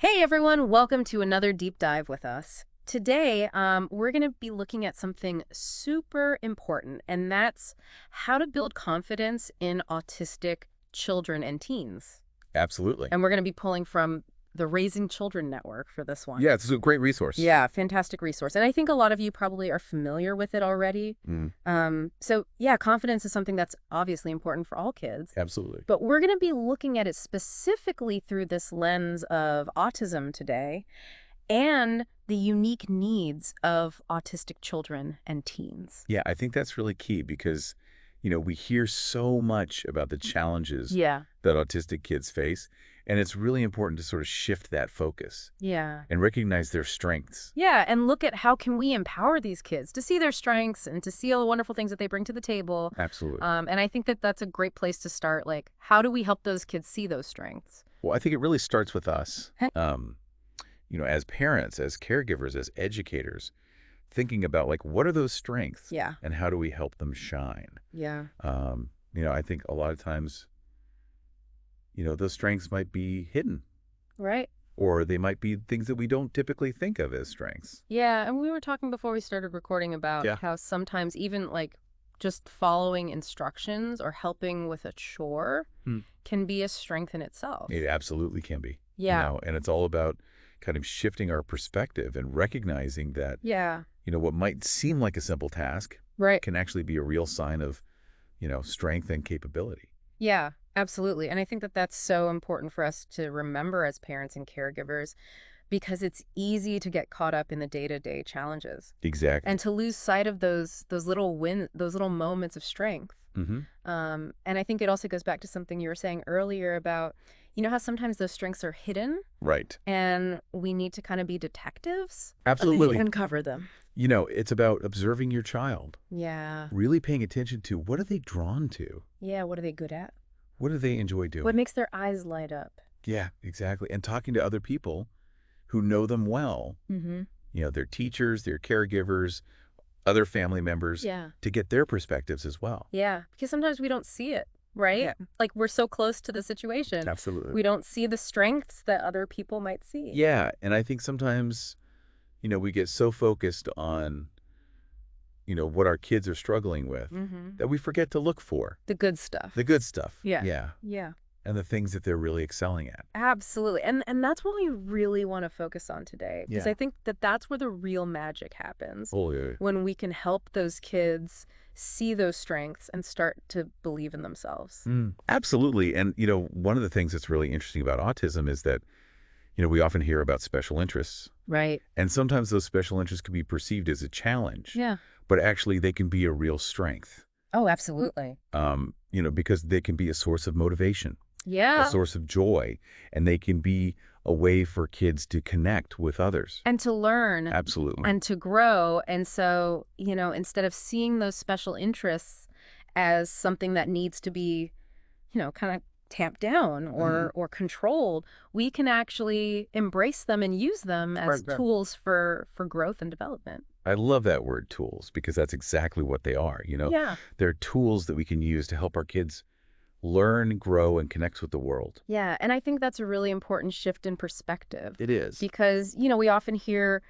Hey everyone, welcome to another deep dive with us. Today, we're going to be looking at something super important, and that's how to build confidence in autistic children and teens. Absolutely. And we're going to be pulling from the Raising Children Network for this one. Yeah, it's a great resource. Yeah, fantastic resource. And I think a lot of you probably are familiar with it already. So yeah, confidence is something that's obviously important for all kids. Absolutely. But we're going to be looking at it specifically through this lens of autism today and the unique needs of autistic children and teens. Yeah, I think that's really key because, we hear so much about the challenges Yeah. that autistic kids face, and it's really important to sort of shift that focus Yeah. and recognize their strengths. Yeah, and look at how can we empower these kids to see their strengths and to see all the wonderful things that they bring to the table. Absolutely. And I think that that's a great place to start. Like, how do we help those kids see those strengths? Well, I think it really starts with us, as parents, as caregivers, as educators, thinking about, like, what are those strengths? Yeah. And how do we help them shine? Yeah. I think a lot of times, those strengths might be hidden. Right. Or they might be things that we don't typically think of as strengths. Yeah, and we were talking before we started recording about how sometimes even like just following instructions or helping with a chore can be a strength in itself. It absolutely can be. Yeah. And it's all about kind of shifting our perspective and recognizing that, Yeah. what might seem like a simple task Right. can actually be a real sign of, strength and capability. Yeah, absolutely. And I think that that's so important for us to remember as parents and caregivers because it's easy to get caught up in the day-to-day challenges Exactly. and to lose sight of those little moments of strength. And I think it also goes back to something you were saying earlier about, how sometimes those strengths are hidden. Right. And we need to kind of be detectives. Absolutely. And uncover them. It's about observing your child. Yeah. Really paying attention to what are they drawn to? Yeah, what are they good at? What do they enjoy doing? What makes their eyes light up? Yeah, exactly. And talking to other people who know them well, their teachers, their caregivers, other family members, to get their perspectives as well. Yeah, because sometimes we don't see it, right? Yeah. Like we're so close to the situation. Absolutely. We don't see the strengths that other people might see. Yeah, and I think sometimes, we get so focused on, what our kids are struggling with that we forget to look for The good stuff. the good stuff. Yeah. Yeah. Yeah. And the things that they're really excelling at. Absolutely. And that's what we really want to focus on today. Because Yeah. I think that that's where the real magic happens. Oh, yeah. When we can help those kids see those strengths and start to believe in themselves. Absolutely. And, one of the things that's really interesting about autism is that, we often hear about special interests. Right. And sometimes those special interests can be perceived as a challenge. Yeah. But actually they can be a real strength. Oh, absolutely. Because they can be a source of motivation. Yeah. A source of joy, and they can be a way for kids to connect with others. And to learn. Absolutely. And to grow. And so, instead of seeing those special interests as something that needs to be, kind of tamped down or controlled, we can actually embrace them and use them as tools for growth and development. I love that word, tools, because that's exactly what they are. Yeah. They're tools that we can use to help our kids learn, grow, and connect with the world. Yeah, and I think that's a really important shift in perspective. It is. Because, we often hear,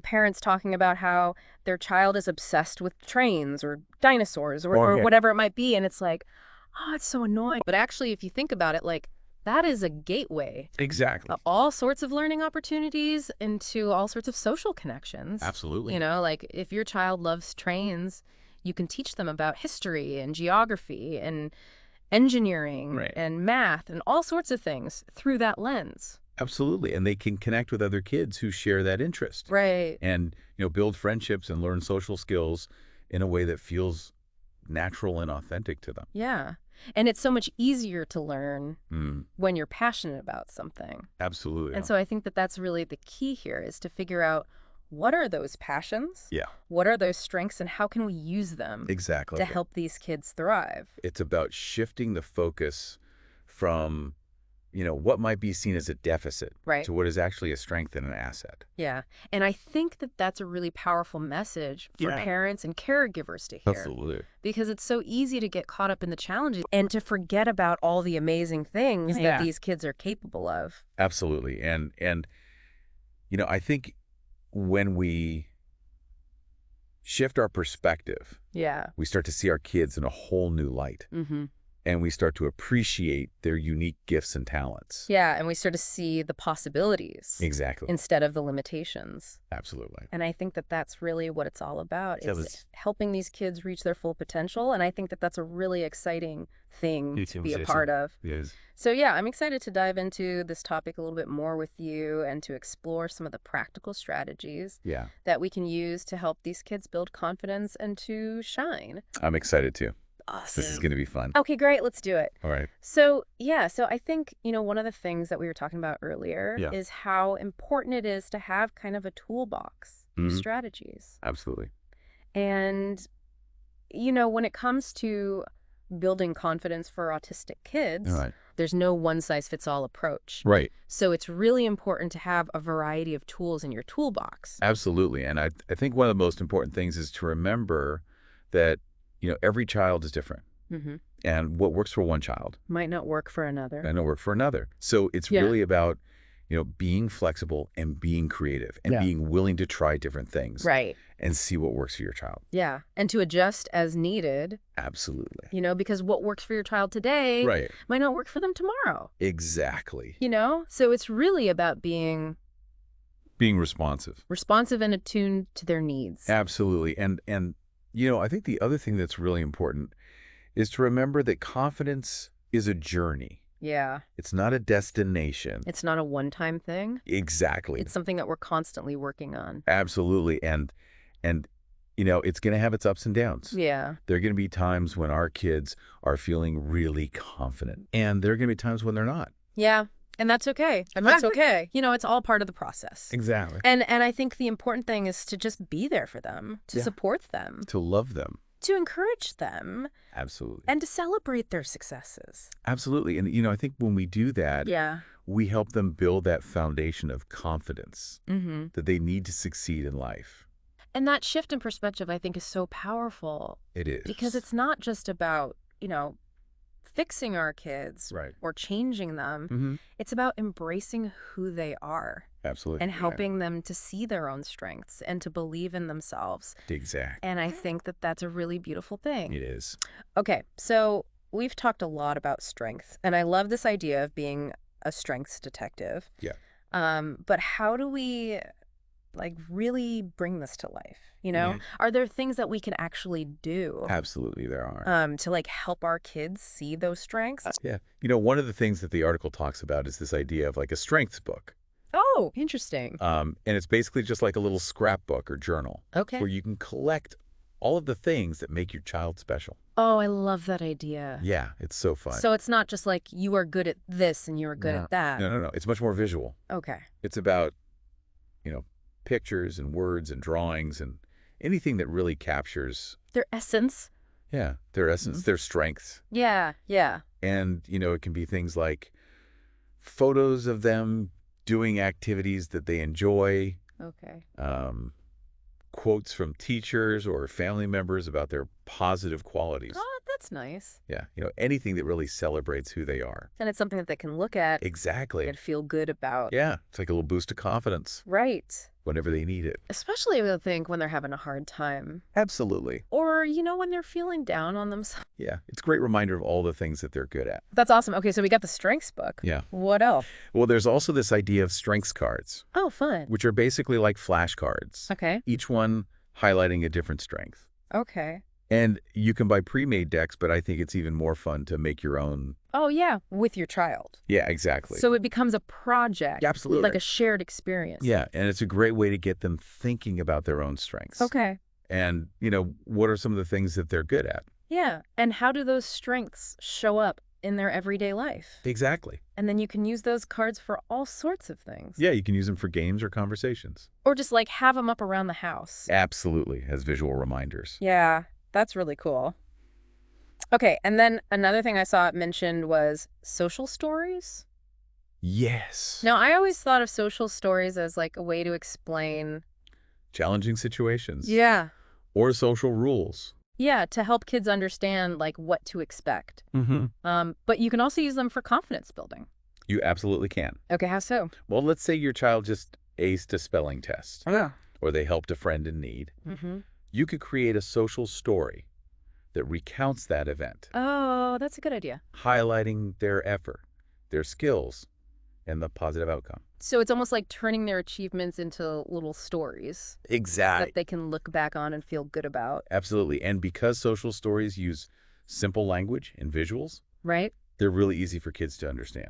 parents talking about how their child is obsessed with trains or dinosaurs or whatever it might be. And it's like, oh, it's so annoying. But actually, if you think about it, like, that is a gateway. Exactly. All sorts of learning opportunities into all sorts of social connections. Absolutely. Like if your child loves trains, you can teach them about history and geography and engineering and math and all sorts of things through that lens. Absolutely. And they can connect with other kids who share that interest. Right. And, build friendships and learn social skills in a way that feels natural and authentic to them. Yeah. And it's so much easier to learn when you're passionate about something. Absolutely. And so I think that that's really the key here is to figure out what are those passions? Yeah. What are those strengths and how can we use them Exactly. to help these kids thrive? It's about shifting the focus from what might be seen as a deficit Right. to what is actually a strength and an asset. Yeah. And I think that that's a really powerful message for parents and caregivers to hear. Absolutely. Because it's so easy to get caught up in the challenges and to forget about all the amazing things that these kids are capable of. Absolutely. And I think when we shift our perspective, Yeah. we start to see our kids in a whole new light. Mm-hmm. And we start to appreciate their unique gifts and talents. Yeah, and we start to see the possibilities. Exactly. Instead of the limitations. Absolutely. And I think that that's really what it's all about, Yeah, is helping these kids reach their full potential. And I think that that's a really exciting thing to be a part of. Yes. So yeah, I'm excited to dive into this topic a little bit more with you and to explore some of the practical strategies that we can use to help these kids build confidence and to shine. I'm excited too. Awesome. This is going to be fun. Okay, great. Let's do it. All right. So I think, one of the things that we were talking about earlier is how important it is to have kind of a toolbox of strategies. Absolutely. And, when it comes to building confidence for autistic kids, there's no one-size-fits-all approach. Right. So it's really important to have a variety of tools in your toolbox. Absolutely. And I think one of the most important things is to remember that every child is different. Mm-hmm. And what works for one child might not work for another. Might not work for another. So it's really about, being flexible and being creative and being willing to try different things. Right. And see what works for your child. Yeah. And to adjust as needed. Absolutely. Because what works for your child today might not work for them tomorrow. Exactly. So it's really about being responsive. Responsive and attuned to their needs. Absolutely. And I think the other thing that's really important is to remember that confidence is a journey. Yeah. It's not a destination. It's not a one-time thing. Exactly. It's something that we're constantly working on. Absolutely. And it's going to have its ups and downs. Yeah. There are going to be times when our kids are feeling really confident, and there are going to be times when they're not. Yeah. And that's okay. And that's okay. It's all part of the process. Exactly. And I think the important thing is to just be there for them, to support them. To love them. To encourage them. Absolutely. And to celebrate their successes. Absolutely. And, I think when we do that, we help them build that foundation of confidence that they need to succeed in life. And that shift in perspective, I think, is so powerful. It is. Because it's not just about, fixing our kids or changing them. It's about embracing who they are. Absolutely. And helping them to see their own strengths and to believe in themselves. Exactly. And I think that that's a really beautiful thing. It is. Okay, so we've talked a lot about strength, and I love this idea of being a strengths detective. Yeah. But how do we really bring this to life? Are there things that we can actually do? Absolutely, there are. To help our kids see those strengths? Yeah. One of the things that the article talks about is this idea of a strengths book. Oh, interesting. And it's basically just like a little scrapbook or journal. Okay. Where you can collect all of the things that make your child special. Oh, I love that idea. Yeah, it's so fun. So it's not just like you are good at this and you are good at that. No. It's much more visual. Okay. It's about, pictures and words and drawings and anything that really captures their essence. Yeah, their essence, their strengths. Yeah. And, it can be things like photos of them doing activities that they enjoy. Okay. Quotes from teachers or family members about their positive qualities. Oh, that's nice. Yeah, anything that really celebrates who they are. And it's something that they can look at. Exactly. And feel good about. Yeah, it's like a little boost of confidence. Right. Whenever they need it. Especially, I think, when they're having a hard time. Absolutely. Or, when they're feeling down on themselves. Yeah, it's a great reminder of all the things that they're good at. That's awesome. Okay, so we got the strengths book. Yeah. What else? Well, there's also this idea of strengths cards. Oh, fun. Which are basically like flashcards. Okay. Each one highlighting a different strength. Okay. And you can buy pre-made decks, but I think it's even more fun to make your own. Oh, yeah, with your child. Yeah, exactly. So it becomes a project. Yeah, absolutely. Like a shared experience. Yeah, and it's a great way to get them thinking about their own strengths. Okay. And, what are some of the things that they're good at? Yeah, and how do those strengths show up in their everyday life? Exactly. And then you can use those cards for all sorts of things. Yeah, you can use them for games or conversations. Or just have them up around the house. Absolutely, as visual reminders. Yeah. That's really cool. Okay, and then another thing I saw it mentioned was social stories. Yes. Now, I always thought of social stories as like a way to explain. Challenging situations. Yeah. Or social rules. Yeah, to help kids understand like what to expect. Mm-hmm. But you can also use them for confidence building. You absolutely can. Okay, how so? Well, let's say your child just aced a spelling test. Yeah. Or they helped a friend in need. Mm-hmm. You could create a social story that recounts that event, Oh, that's a good idea. highlighting their effort, their skills, and the positive outcome. So it's almost like turning their achievements into little stories Exactly. that they can look back on and feel good about. Absolutely. And because social stories use simple language and visuals, Right? they're really easy for kids to understand.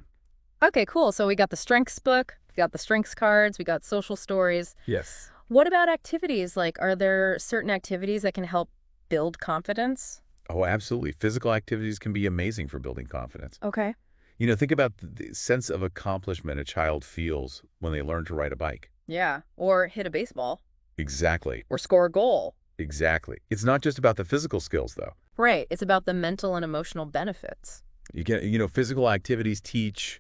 Okay, cool. So we got the strengths book, we got the strengths cards, we got social stories. Yes. What about activities? Like, are there certain activities that can help build confidence? Oh, absolutely. Physical activities can be amazing for building confidence. Okay. You know, think about the sense of accomplishment a child feels when they learn to ride a bike. Yeah. Or hit a baseball. Exactly. Or score a goal. Exactly. It's not just about the physical skills, though. Right. It's about the mental and emotional benefits. Physical activities teach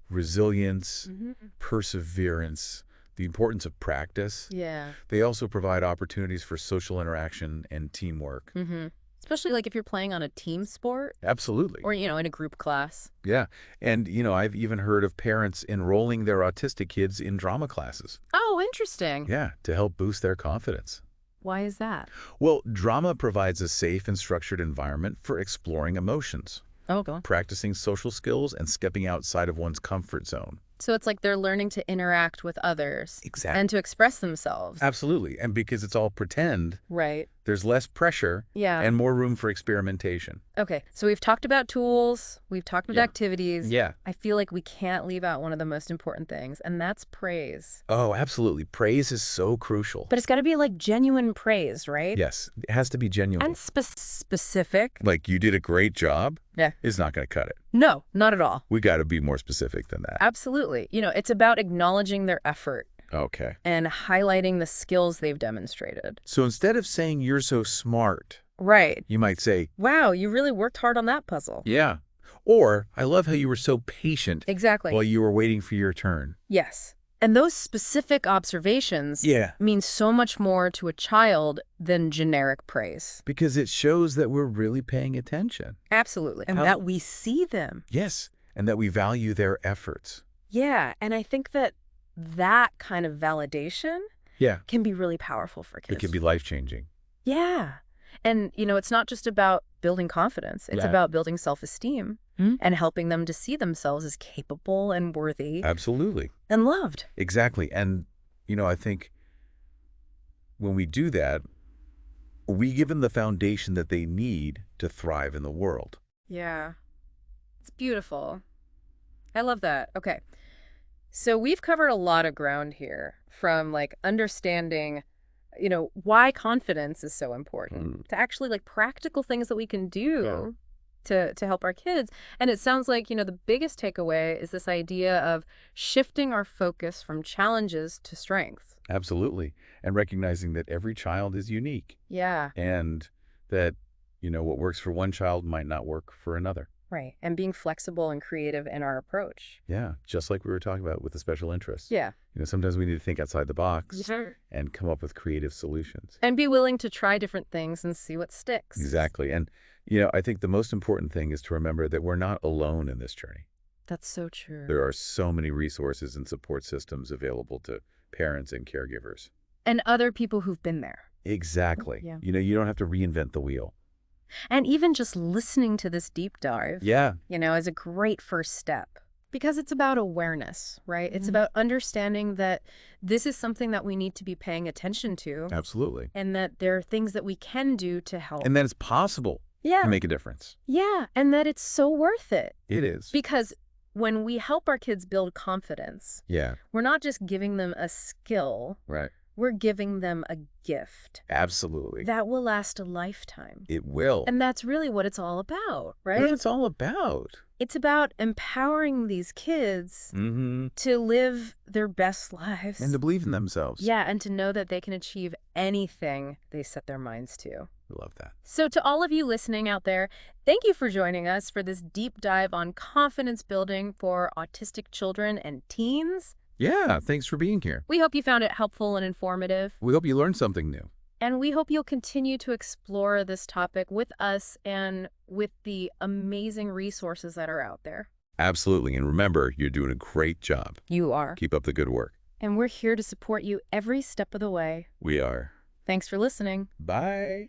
resilience, Mm-hmm. perseverance, the importance of practice. Yeah. They also provide opportunities for social interaction and teamwork. Mm-hmm. Especially like if you're playing on a team sport Absolutely. or, in a group class. Yeah. And, I've even heard of parents enrolling their autistic kids in drama classes. Oh, interesting. Yeah, to help boost their confidence. Why is that? Well, drama provides a safe and structured environment for exploring emotions, Oh, go on. practicing social skills, and stepping outside of one's comfort zone. So it's like they're learning to interact with others. Exactly. And to express themselves. Absolutely. And because it's all pretend, Right. there's less pressure Yeah. and more room for experimentation. Okay, so we've talked about tools, we've talked about activities. Yeah. I feel like we can't leave out one of the most important things, and that's praise. Oh, absolutely. Praise is so crucial. But it's got to be like genuine praise, right? Yes, it has to be genuine. And specific. Like, you did a great job Yeah. is not going to cut it. No, not at all. We got to be more specific than that. Absolutely. It's about acknowledging their effort Okay. and highlighting the skills they've demonstrated. So instead of saying you're so smart, Right. you might say, Wow, you really worked hard on that puzzle. yeah. Or, I love how you were so patient Exactly. while you were waiting for your turn. Yes. And those specific observations mean so much more to a child than generic praise. Because it shows that we're really paying attention. Absolutely. And that we see them. Yes. And that we value their efforts. Yeah. And I think that kind of validation can be really powerful for kids. It can be life-changing. Yeah. And, it's not just about building confidence. It's about building self-esteem and helping them to see themselves as capable and worthy. Absolutely. And loved. Exactly. And, I think when we do that, we give them the foundation that they need to thrive in the world. Yeah. It's beautiful. I love that. Okay. So we've covered a lot of ground here, from like understanding, why confidence is so important to actually like practical things that we can do to help our kids. And it sounds like, the biggest takeaway is this idea of shifting our focus from challenges to strengths. Absolutely. And recognizing that every child is unique. Yeah. And that, what works for one child might not work for another. Right. And being flexible and creative in our approach. Yeah. Just like we were talking about with the special interests. Yeah. Sometimes we need to think outside the box Sure. and come up with creative solutions. And be willing to try different things and see what sticks. Exactly. And, I think the most important thing is to remember that we're not alone in this journey. That's so true. There are so many resources and support systems available to parents and caregivers. And other people who've been there. Exactly. Yeah. You don't have to reinvent the wheel. And even just listening to this deep dive, is a great first step. Because it's about awareness, right? It's about understanding that this is something that we need to be paying attention to. Absolutely. And that there are things that we can do to help. And that it's possible to make a difference. Yeah. And that it's so worth it. It is. Because when we help our kids build confidence, we're not just giving them a skill. Right. We're giving them a gift. Absolutely. That will last a lifetime. It will. And that's really what it's all about, right? What it's all about. It's about empowering these kids to live their best lives. And to believe in themselves. Yeah, and to know that they can achieve anything they set their minds to. I love that. So to all of you listening out there, thank you for joining us for this deep dive on confidence building for autistic children and teens. Yeah, thanks for being here. We hope you found it helpful and informative. We hope you learned something new. And we hope you'll continue to explore this topic with us and with the amazing resources that are out there. Absolutely. And remember, you're doing a great job. You are. Keep up the good work. And we're here to support you every step of the way. We are. Thanks for listening. Bye.